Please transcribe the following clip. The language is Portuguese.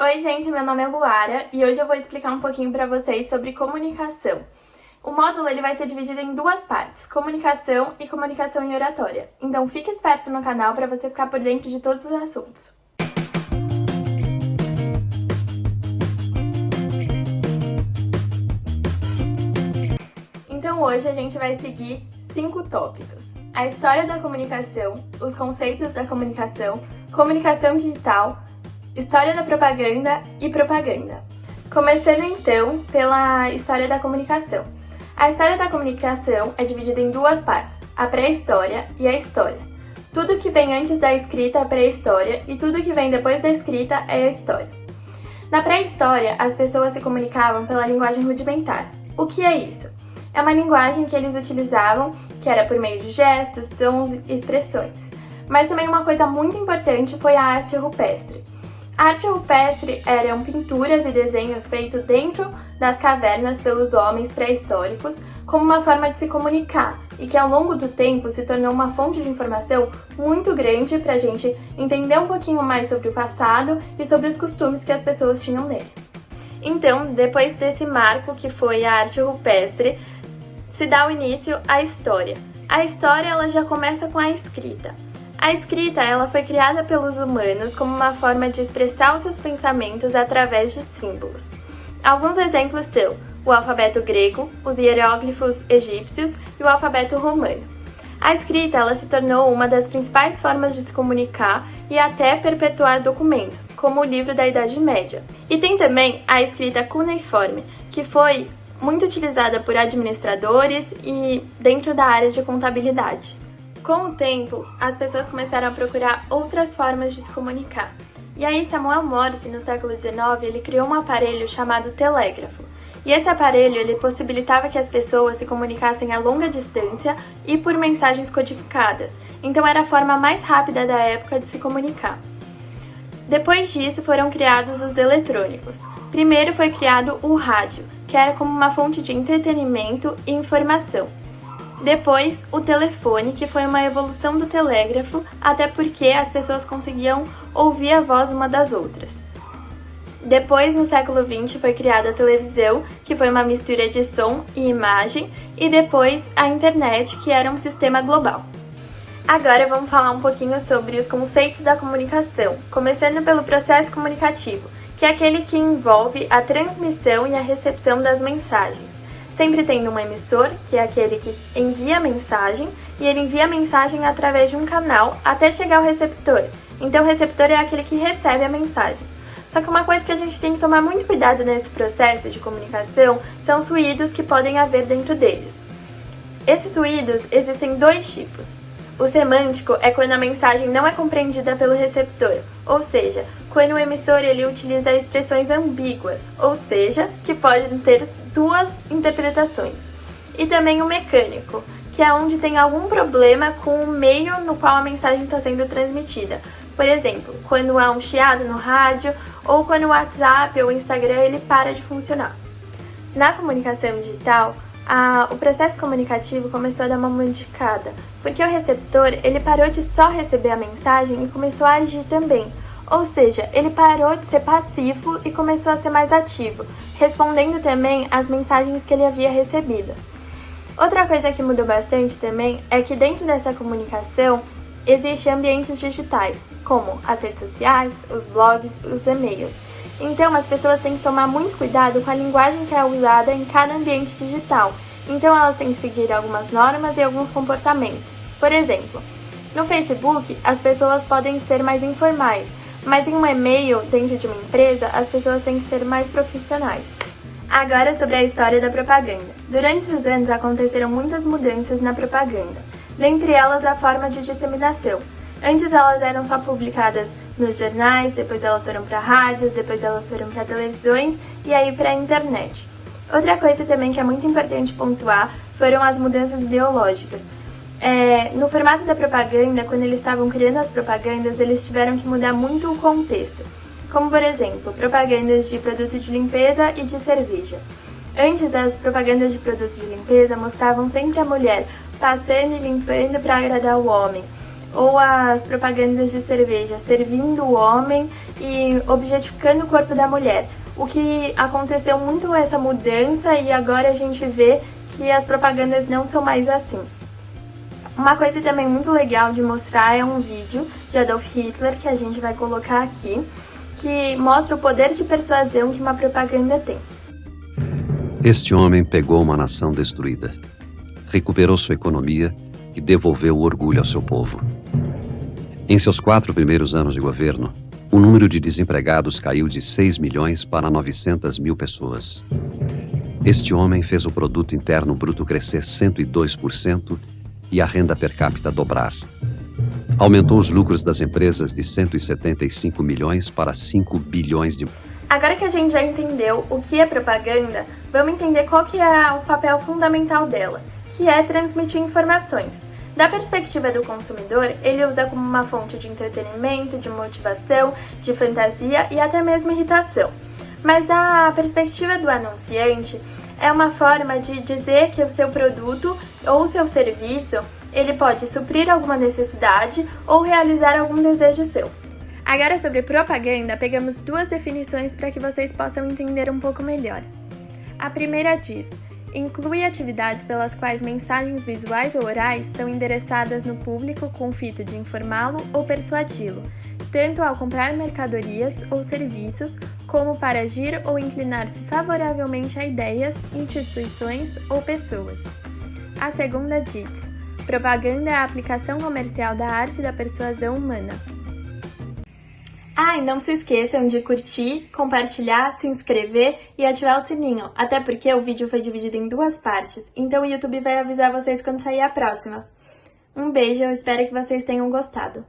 Oi, gente, meu nome é Luara e hoje eu vou explicar um pouquinho para vocês sobre comunicação. O módulo ele vai ser dividido em duas partes, comunicação e comunicação em oratória. Então fique esperto no canal para você ficar por dentro de todos os assuntos. Então hoje a gente vai seguir 5 tópicos: a história da comunicação, os conceitos da comunicação, comunicação digital, história da propaganda e propaganda. Começando então pela história da comunicação. A história da comunicação é dividida em duas partes, a pré-história e a história. Tudo que vem antes da escrita é pré-história e tudo que vem depois da escrita é a história. Na pré-história, as pessoas se comunicavam pela linguagem rudimentar. O que é isso? É uma linguagem que eles utilizavam, que era por meio de gestos, sons e expressões. Mas também uma coisa muito importante foi a arte rupestre. A arte rupestre eram pinturas e desenhos feitos dentro das cavernas pelos homens pré-históricos como uma forma de se comunicar e que ao longo do tempo se tornou uma fonte de informação muito grande para a gente entender um pouquinho mais sobre o passado e sobre os costumes que as pessoas tinham nele. Então, depois desse marco que foi a arte rupestre, se dá o início à história. A história ela já começa com a escrita. A escrita ela foi criada pelos humanos como uma forma de expressar os seus pensamentos através de símbolos. Alguns exemplos são o alfabeto grego, os hieróglifos egípcios e o alfabeto romano. A escrita ela se tornou uma das principais formas de se comunicar e até perpetuar documentos, como o livro da Idade Média. E tem também a escrita cuneiforme, que foi muito utilizada por administradores e dentro da área de contabilidade. Com o tempo, as pessoas começaram a procurar outras formas de se comunicar. E aí Samuel Morse, no século XIX, ele criou um aparelho chamado telégrafo. E esse aparelho ele possibilitava que as pessoas se comunicassem a longa distância e por mensagens codificadas. Então era a forma mais rápida da época de se comunicar. Depois disso foram criados os eletrônicos. Primeiro foi criado o rádio, que era como uma fonte de entretenimento e informação. Depois, o telefone, que foi uma evolução do telégrafo, até porque as pessoas conseguiam ouvir a voz uma das outras. Depois, no século XX, foi criada a televisão, que foi uma mistura de som e imagem, e depois a internet, que era um sistema global. Agora vamos falar um pouquinho sobre os conceitos da comunicação, começando pelo processo comunicativo, que é aquele que envolve a transmissão e a recepção das mensagens. Sempre tendo um emissor, que é aquele que envia a mensagem, e ele envia a mensagem através de um canal até chegar ao receptor. Então o receptor é aquele que recebe a mensagem. Só que uma coisa que a gente tem que tomar muito cuidado nesse processo de comunicação são os ruídos que podem haver dentro deles. Esses ruídos existem dois tipos. O semântico é quando a mensagem não é compreendida pelo receptor, ou seja, quando o emissor ele utiliza expressões ambíguas, ou seja, que podem ter duas interpretações. E também o mecânico, que é onde tem algum problema com o meio no qual a mensagem está sendo transmitida. Por exemplo, quando há um chiado no rádio ou quando o WhatsApp ou o Instagram ele para de funcionar. Na comunicação digital, o processo comunicativo começou a dar uma modificada, porque o receptor ele parou de só receber a mensagem e começou a agir também. Ou seja, ele parou de ser passivo e começou a ser mais ativo, respondendo também às mensagens que ele havia recebido. Outra coisa que mudou bastante também é que dentro dessa comunicação existem ambientes digitais, como as redes sociais, os blogs, os e-mails. Então as pessoas têm que tomar muito cuidado com a linguagem que é usada em cada ambiente digital. Então elas têm que seguir algumas normas e alguns comportamentos. Por exemplo, no Facebook as pessoas podem ser mais informais, mas em um e-mail dentro de uma empresa as pessoas têm que ser mais profissionais. Agora sobre a história da propaganda. Durante os anos aconteceram muitas mudanças na propaganda, dentre elas a forma de disseminação. Antes elas eram só publicadas nos jornais, depois elas foram para rádios, depois elas foram para televisões e aí para a internet. Outra coisa também que é muito importante pontuar foram as mudanças ideológicas. No formato da propaganda, quando eles estavam criando as propagandas, eles tiveram que mudar muito o contexto. Como, por exemplo, propagandas de produto de limpeza e de cerveja. Antes, as propagandas de produtos de limpeza mostravam sempre a mulher passando e limpando para agradar o homem. ou as propagandas de cerveja servindo o homem e objetificando o corpo da mulher. O que aconteceu muito essa mudança e agora a gente vê que as propagandas não são mais assim. Uma coisa também muito legal de mostrar é um vídeo de Adolf Hitler que a gente vai colocar aqui, que mostra o poder de persuasão que uma propaganda tem. Este homem pegou uma nação destruída, recuperou sua economia e devolveu o orgulho ao seu povo. Em seus 4 primeiros anos de governo, o número de desempregados caiu de 6 milhões para 900 mil pessoas. Este homem fez o produto interno bruto crescer 102% e a renda per capita dobrar. Aumentou os lucros das empresas de 175 milhões para 5 bilhões de... Agora que a gente já entendeu o que é propaganda, vamos entender qual que é o papel fundamental dela, que é transmitir informações. Da perspectiva do consumidor, ele usa como uma fonte de entretenimento, de motivação, de fantasia e até mesmo irritação. Mas da perspectiva do anunciante, é uma forma de dizer que o seu produto ou o seu serviço, ele pode suprir alguma necessidade ou realizar algum desejo seu. Agora, sobre propaganda, pegamos 2 definições para que vocês possam entender um pouco melhor. A primeira diz: inclui atividades pelas quais mensagens visuais ou orais são endereçadas no público com o fito de informá-lo ou persuadi-lo, tanto ao comprar mercadorias ou serviços, como para agir ou inclinar-se favoravelmente a ideias, instituições ou pessoas. A segunda diz: propaganda é a aplicação comercial da arte da persuasão humana. E não se esqueçam de curtir, compartilhar, se inscrever e ativar o sininho, até porque o vídeo foi dividido em 2 partes, então o YouTube vai avisar vocês quando sair a próxima. Um beijo, eu espero que vocês tenham gostado.